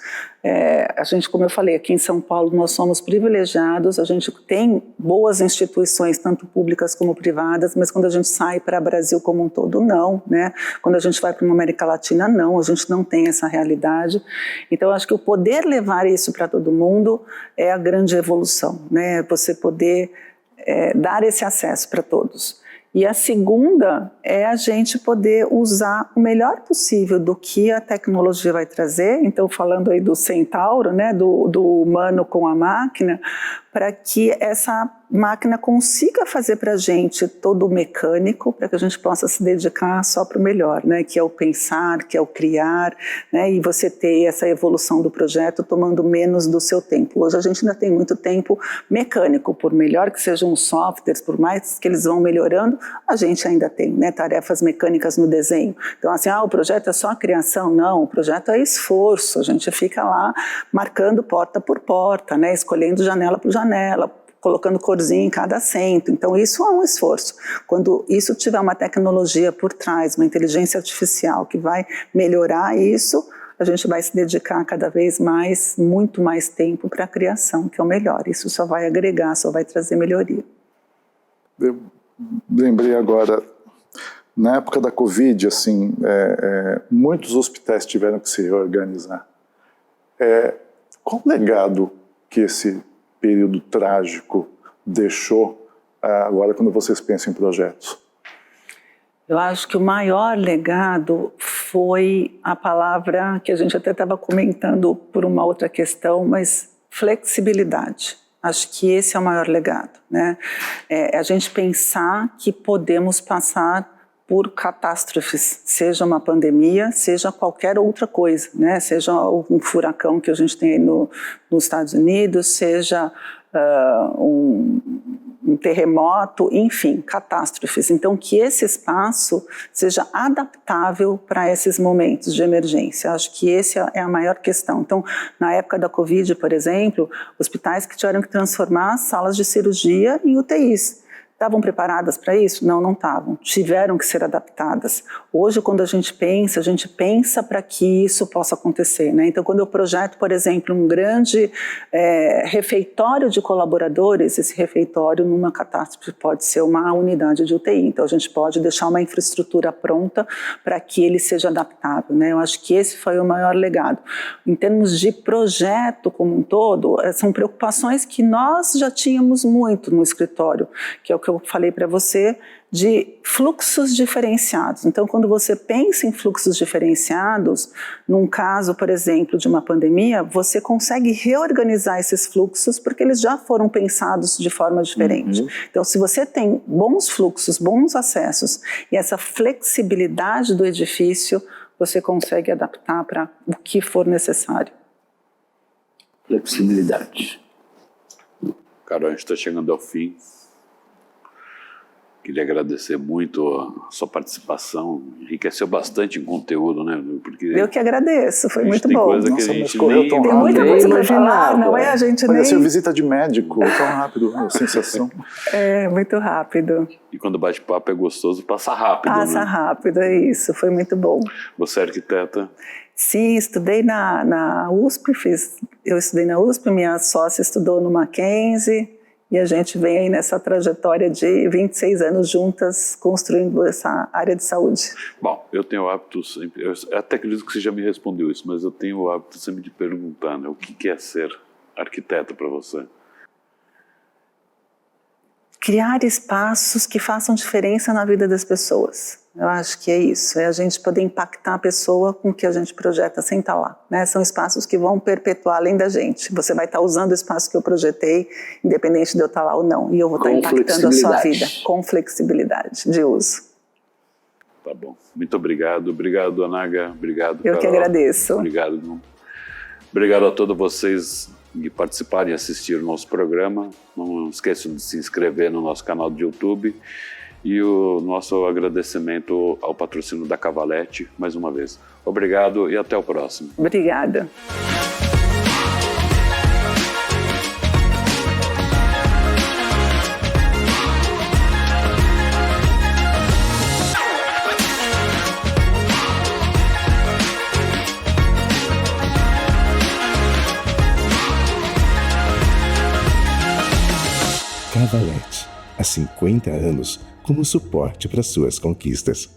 A gente, como eu falei, aqui em São Paulo nós somos privilegiados, a gente tem boas instituições, tanto públicas como privadas, mas quando a gente sai para o Brasil como um todo, não, né? Quando a gente vai para uma América Latina, não, a gente não tem essa realidade. Então, eu acho que o poder levar isso para todo mundo é a grande evolução, né? Você poder dar esse acesso para todos. E a segunda é a gente poder usar o melhor possível do que a tecnologia vai trazer, então falando aí do centauro, né, do humano com a máquina, para que essa máquina consiga fazer para a gente todo o mecânico, para que a gente possa se dedicar só para o melhor, né, que é o pensar, que é o criar, né, e você ter essa evolução do projeto tomando menos do seu tempo. Hoje a gente ainda tem muito tempo mecânico, por melhor que sejam os softwares, por mais que eles vão melhorando, a gente ainda tem, né, tarefas mecânicas no desenho. Então assim, o projeto é só a criação? Não, o projeto é esforço, a gente fica lá marcando porta por porta, né, escolhendo janela por janela, colocando corzinha em cada assento. Então isso é um esforço. Quando isso tiver uma tecnologia por trás, uma inteligência artificial que vai melhorar isso, a gente vai se dedicar cada vez mais, muito mais tempo para a criação, que é o melhor. Isso só vai agregar, só vai trazer melhoria. Eu lembrei agora, na época da Covid, assim, muitos hospitais tiveram que se reorganizar. Qual o legado que esse período trágico deixou agora quando vocês pensam em projetos? Eu acho que o maior legado foi a palavra que a gente até estava comentando por uma outra questão, mas flexibilidade. Acho que esse é o maior legado, né? A gente pensar que podemos passar por catástrofes, seja uma pandemia, seja qualquer outra coisa, né? Seja um furacão que a gente tem aí nos Estados Unidos, seja um terremoto, enfim, catástrofes. Então, que esse espaço seja adaptável para esses momentos de emergência. Acho que essa é a maior questão. Então, na época da Covid, por exemplo, hospitais que tiveram que transformar salas de cirurgia em UTIs. Estavam preparadas para isso? Não, não estavam. Tiveram que ser adaptadas. Hoje, quando a gente pensa para que isso possa acontecer, né? Então, quando eu projeto, por exemplo, um grande refeitório de colaboradores, esse refeitório, numa catástrofe, pode ser uma unidade de UTI. Então, a gente pode deixar uma infraestrutura pronta para que ele seja adaptável, né? Eu acho que esse foi o maior legado. Em termos de projeto como um todo, são preocupações que nós já tínhamos muito no escritório, que é o que eu falei para você, de fluxos diferenciados. Então, quando você pensa em fluxos diferenciados, num caso, por exemplo, de uma pandemia, você consegue reorganizar esses fluxos porque eles já foram pensados de forma diferente. Então, se você tem bons fluxos, bons acessos e essa flexibilidade do edifício, você consegue adaptar para o que for necessário. Flexibilidade. Carol, a gente está chegando ao fim. Queria agradecer muito a sua participação, enriqueceu bastante em conteúdo, né? Porque eu que agradeço, foi muito tem bom. coisa Nossa, que a mas gente correu nem... tão Tem rápido. muita coisa para falar, imaginava. não é? A gente nem... Pareceu visita de médico, tão rápido, a sensação. Muito rápido. E quando bate-papo é gostoso, passa rápido, Passa né? rápido, é isso, foi muito bom. Você é arquiteta? Sim, estudei na USP, eu estudei na USP, minha sócia estudou no Mackenzie, e a gente vem aí nessa trajetória de 26 anos juntas construindo essa área de saúde. Bom, eu tenho o hábito sempre, eu até acredito que você já me respondeu isso, mas eu tenho o hábito sempre de perguntar, né, o que é ser arquiteta para você? Criar espaços que façam diferença na vida das pessoas. Eu acho que é isso, é a gente poder impactar a pessoa com o que a gente projeta sem estar lá, né? São espaços que vão perpetuar além da gente. Você vai estar usando o espaço que eu projetei, independente de eu estar lá ou não. E eu vou estar impactando a sua vida com flexibilidade de uso. Tá bom. Muito obrigado. Obrigado, Anaga. Obrigado, Eu Carol. que agradeço. Obrigado, Gu. Obrigado a todos vocês que participaram e assistiram ao nosso programa. Não esqueçam de se inscrever no nosso canal do YouTube. E o nosso agradecimento ao patrocínio da Cavalete, mais uma vez. Obrigado e até o próximo. Obrigada. Valete, há 50 anos como suporte para suas conquistas.